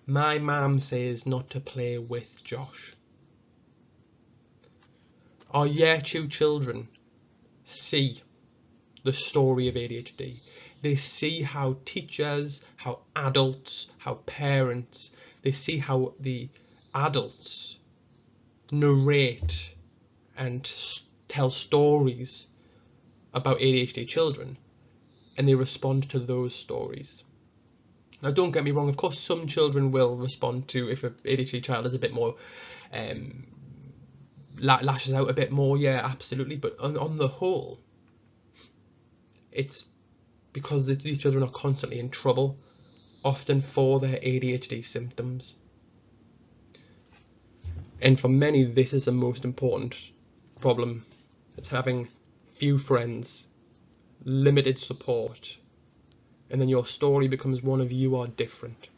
My mum says not to play with Josh. Our Year 2 children see the story of ADHD. They see how teachers, how adults, how parents, they see how the adults narrate and tell stories about ADHD children, and they respond to those stories. Now, don't get me wrong, of course some children will respond to, if an ADHD child is a bit more lashes out a bit more, yeah, absolutely, but on the whole, it's because these children are constantly in trouble, often for their ADHD symptoms. And for many, this is the most important problem. It's having few friends, limited support, and then your story becomes one of you are different.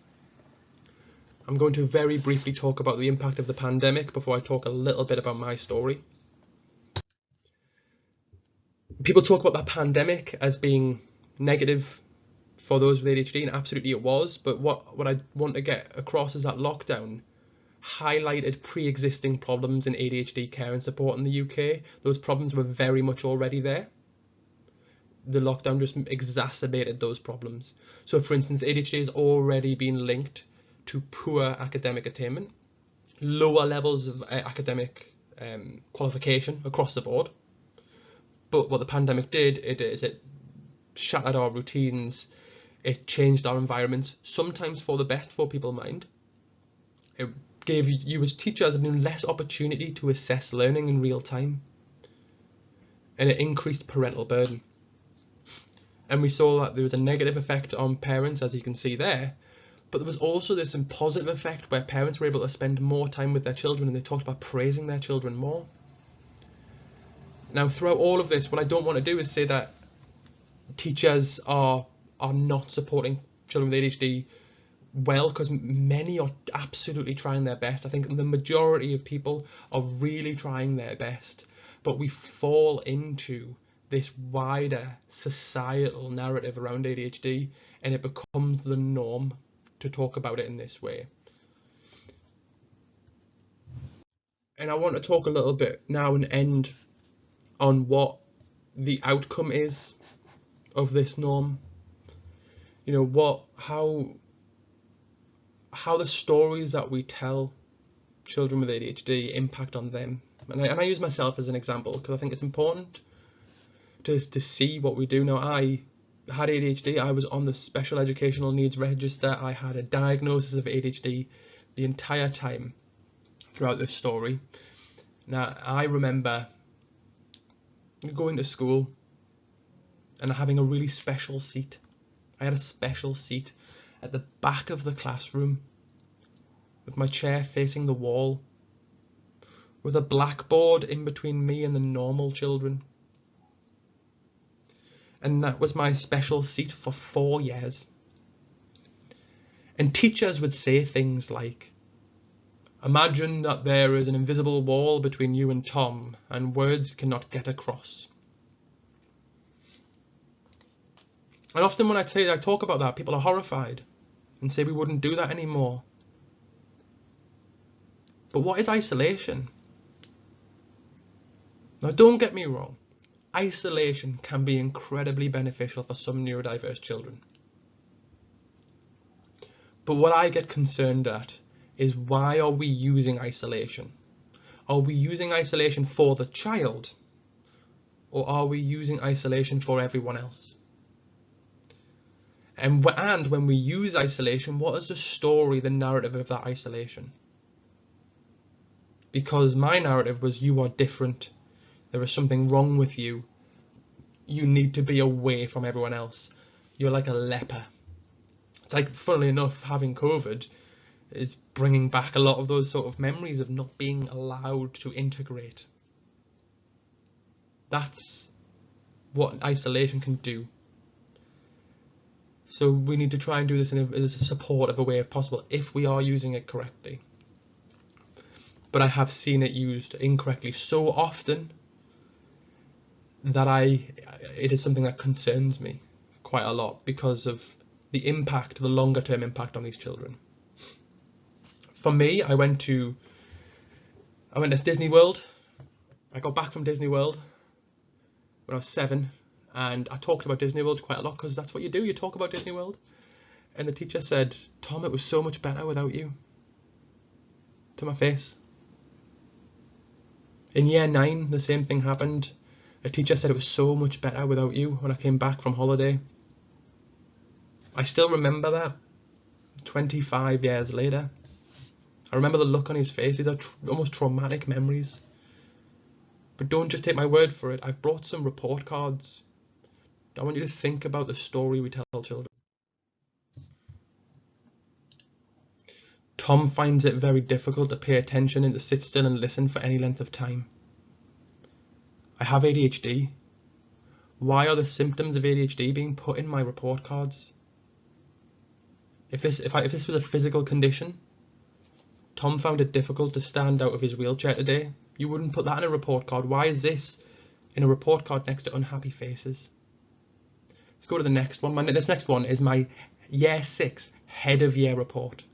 I'm going to very briefly talk about the impact of the pandemic before I talk a little bit about my story. People talk about the pandemic as being negative for those with ADHD, and absolutely it was, but what I want to get across is that lockdown highlighted pre-existing problems in ADHD care and support in the UK. Those problems were very much already there. The lockdown just exacerbated those problems. So for instance, ADHD has already been linked to poor academic attainment, lower levels of academic qualification across the board. But what the pandemic did, it shattered our routines, it changed our environments, sometimes for the best for people mind. It gave you as teachers less opportunity to assess learning in real time, and it increased parental burden. And we saw that there was a negative effect on parents, as you can see there, but there was also this positive effect where parents were able to spend more time with their children, and they talked about praising their children more. Now, throughout all of this, what I don't want to do is say that teachers are not supporting children with ADHD well, because many are absolutely trying their best. I think the majority of people are really trying their best, but we fall into this wider societal narrative around ADHD, and it becomes the norm to talk about it in this way. And I want to talk a little bit now and end on what the outcome is of this norm. You know, how the stories that we tell children with ADHD impact on them. And I use myself as an example because I think it's important to see what we do. Now, I had ADHD, I was on the special educational needs register, I had a diagnosis of ADHD the entire time throughout this story. Now, I remember going to school and having a really special seat. I had a special seat at the back of the classroom, with my chair facing the wall, with a blackboard in between me and the normal children. And that was my special seat for 4 years. And teachers would say things like, imagine that there is an invisible wall between you and Tom, and words cannot get across. And often when I talk about that, people are horrified and say we wouldn't do that anymore. But what is isolation? Now, don't get me wrong, isolation can be incredibly beneficial for some neurodiverse children. But what I get concerned at is, why are we using isolation? Are we using isolation for the child, or are we using isolation for everyone else? And when we use isolation, what is the story, the narrative of that isolation? Because my narrative was, you are different, there is something wrong with you, you need to be away from everyone else, you're like a leper. It's like, funnily enough, having COVID is bringing back a lot of those sort of memories of not being allowed to integrate. That's what isolation can do. So we need to try and do this in as supportive a way as possible if we are using it correctly. But I have seen it used incorrectly so often that it is something that concerns me quite a lot because of the impact, the longer term impact on these children. For me, I went to Disney World. I got back from Disney World when I was 7, and I talked about Disney World quite a lot because that's what you do, you talk about Disney World. And the teacher said, "Tom, it was so much better without you," to my face. In year 9, the same thing happened. A teacher said it was so much better without you when I came back from holiday. I still remember that 25 years later. I remember the look on his face. These are almost traumatic memories. But don't just take my word for it. I've brought some report cards. I want you to think about the story we tell children. Tom finds it very difficult to pay attention and to sit still and listen for any length of time. I have ADHD. Why are the symptoms of ADHD being put in my report cards? If this was a physical condition, Tom found it difficult to stand out of his wheelchair today, you wouldn't put that in a report card. Why is this in a report card next to unhappy faces? Let's go to the next one. This next one is my year 6 end of year report.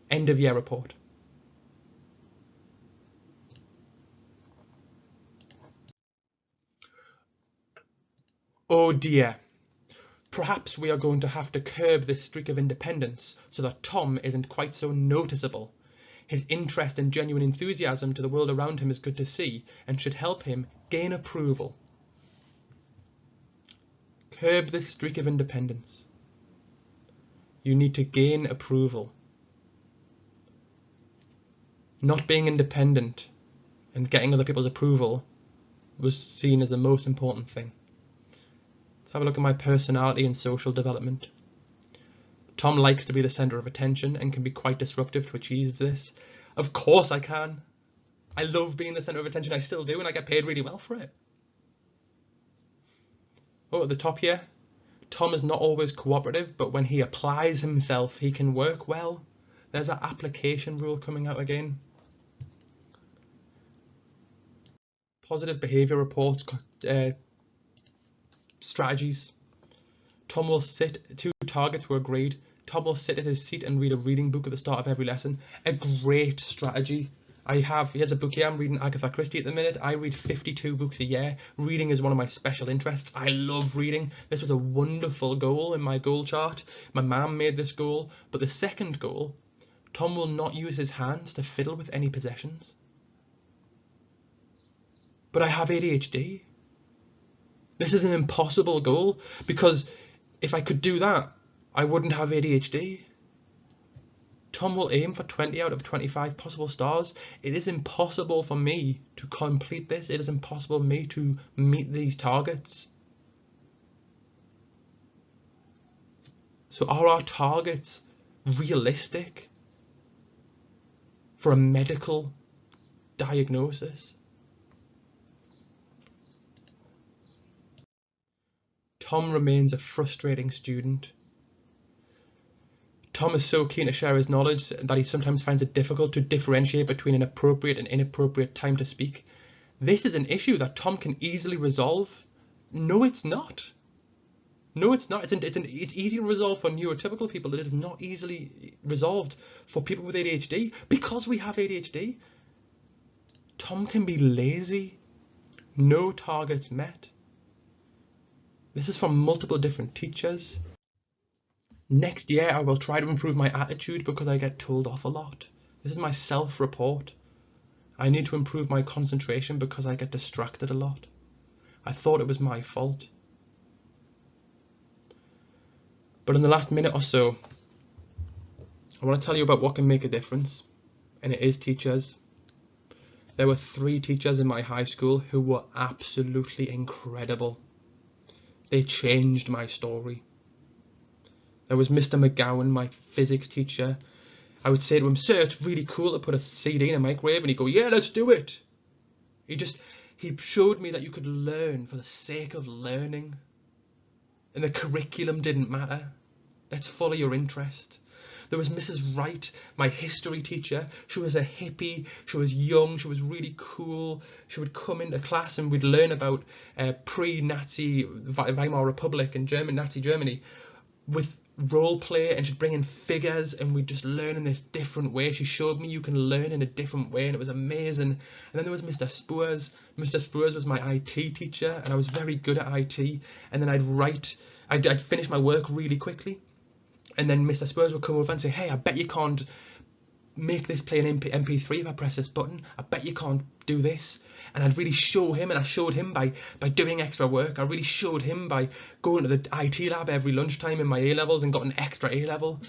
Oh dear. Perhaps we are going to have to curb this streak of independence so that Tom isn't quite so noticeable. His interest and genuine enthusiasm to the world around him is good to see and should help him gain approval. Curb this streak of independence. You need to gain approval. Not being independent and getting other people's approval was seen as the most important thing. Let's have a look at my personality and social development. Tom likes to be the centre of attention and can be quite disruptive to achieve this. Of course I can. I love being the centre of attention, I still do, and I get paid really well for it. Oh, at the top here, Tom is not always cooperative, but when he applies himself, he can work well. There's that application rule coming out again. Positive behaviour reports, strategies. Tom will sit, 2 targets were agreed. Tom will sit at his seat and read a reading book at the start of every lesson. A great strategy. He has a book here, I'm reading Agatha Christie at the minute. I read 52 books a year. Reading is one of my special interests. I love reading. This was a wonderful goal in my goal chart. My mum made this goal. But the second goal, Tom will not use his hands to fiddle with any possessions. But I have ADHD. This is an impossible goal because if I could do that, I wouldn't have ADHD. Tom will aim for 20 out of 25 possible stars. It is impossible for me to complete this. It is impossible for me to meet these targets. So are our targets realistic for a medical diagnosis? Tom remains a frustrating student. Tom is so keen to share his knowledge that he sometimes finds it difficult to differentiate between an appropriate and inappropriate time to speak. This is an issue that Tom can easily resolve. No, it's not. No, it's not. It's easy to resolve for neurotypical people. It is not easily resolved for people with ADHD. Because we have ADHD, Tom can be lazy. No targets met. This is from multiple different teachers. Next year, I will try to improve my attitude because I get told off a lot. This is my self-report. I need to improve my concentration because I get distracted a lot. I thought it was my fault. But in the last minute or so, I want to tell you about what can make a difference, and it is teachers. There were 3 teachers in my high school who were absolutely incredible. They changed my story. There was Mr. McGowan, my physics teacher. I would say to him, "Sir, it's really cool to put a CD in a microwave," and he'd go, "Yeah, let's do it." He showed me that you could learn for the sake of learning. and the curriculum didn't matter. Let's follow your interest. There was Mrs. Wright, my history teacher. She was a hippie, she was young, she was really cool. She would come into class and we'd learn about pre-Nazi Weimar Republic and Nazi Germany with role play, and she'd bring in figures and we'd just learn in this different way. She showed me you can learn in a different way, and it was amazing. And then there was Mr. Spurs. Mr. Spurs was my IT teacher, and I was very good at IT. And then I'd finish my work really quickly, and then Mr. Spurs would come over and say, hey, I bet you can't make this play an MP3 if I press this button. I bet you can't do this. And I'd really show him, and I showed him by doing extra work. I really showed him by going to the IT lab every lunchtime in my A-levels and got an extra A-level.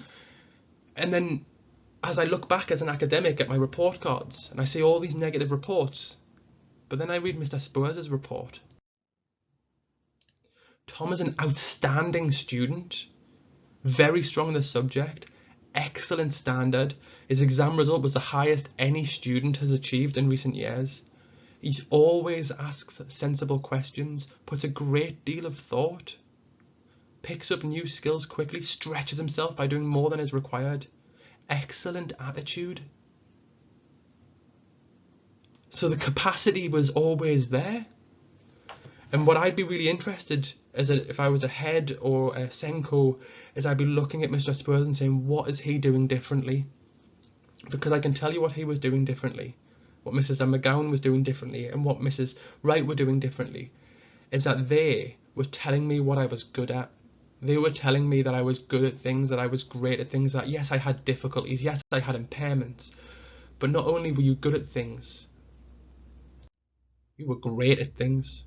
And then as I look back as an academic at my report cards, and I see all these negative reports, but then I read Mr. Spurs' report. Tom is an outstanding student, very strong in the subject, excellent standard. His exam result was the highest any student has achieved in recent years. He always asks sensible questions, puts a great deal of thought, picks up new skills quickly, stretches himself by doing more than is required. Excellent attitude. So the capacity was always there. And what I'd be really interested if I was a head or a Senko, is I'd be looking at Mr. Spurs and saying, what is he doing differently? Because I can tell you what he was doing differently. What Mrs. McGowan was doing differently and what Mrs. Wright were doing differently is that they were telling me what I was good at. They were telling me that I was good at things, that I was great at things, that yes, I had difficulties, yes, I had impairments, but not only were you good at things, you were great at things.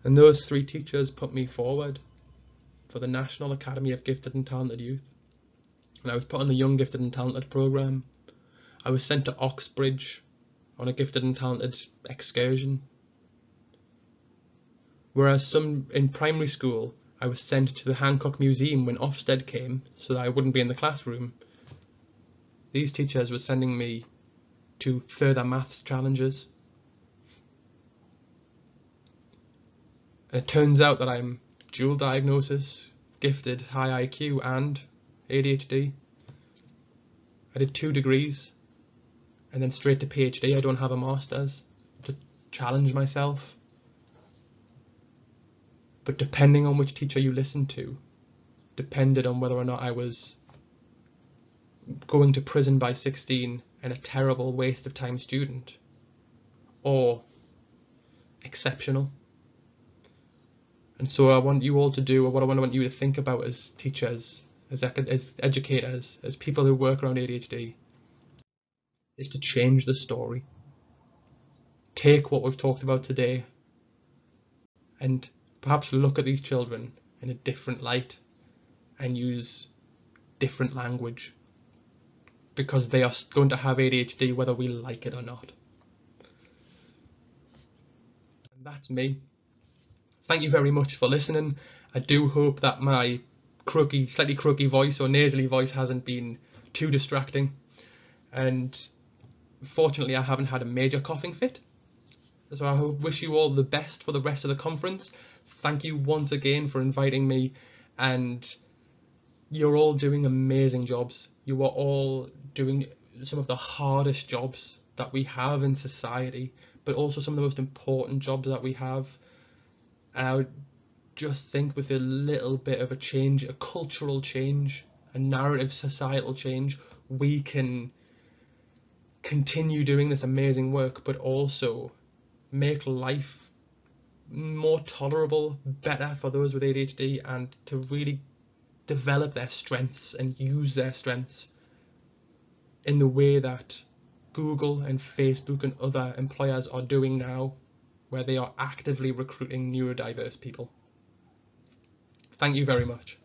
And those three teachers put me forward for the National Academy of Gifted and Talented Youth. And I was put on the Young Gifted and Talented programme. I was sent to Oxbridge on a gifted and talented excursion. Whereas in primary school, I was sent to the Hancock Museum when Ofsted came so that I wouldn't be in the classroom. These teachers were sending me to further maths challenges. And it turns out that I'm dual diagnosis, gifted, high IQ and ADHD. I did 2 degrees and then straight to PhD. I don't have a master's to challenge myself. But depending on which teacher you listened to, depended on whether or not I was going to prison by 16 and a terrible waste of time student, or exceptional. And so what I want you all to do, or what I want you to think about as teachers, as educators, as people who work around ADHD, is to change the story. Take what we've talked about today and perhaps look at these children in a different light and use different language, because they are going to have ADHD whether we like it or not. And that's me. Thank you very much for listening. I do hope that my slightly croaky voice or nasally voice hasn't been too distracting. And fortunately, I haven't had a major coughing fit. So I wish you all the best for the rest of the conference. Thank you once again for inviting me, and you're all doing amazing jobs. You are all doing some of the hardest jobs that we have in society, but also some of the most important jobs that we have. And I would just think with a little bit of a change, a cultural change, a narrative societal change, we can continue doing this amazing work, but also make life more tolerable, better for those with ADHD, and to really develop their strengths and use their strengths in the way that Google and Facebook and other employers are doing now, where they are actively recruiting neurodiverse people. Thank you very much.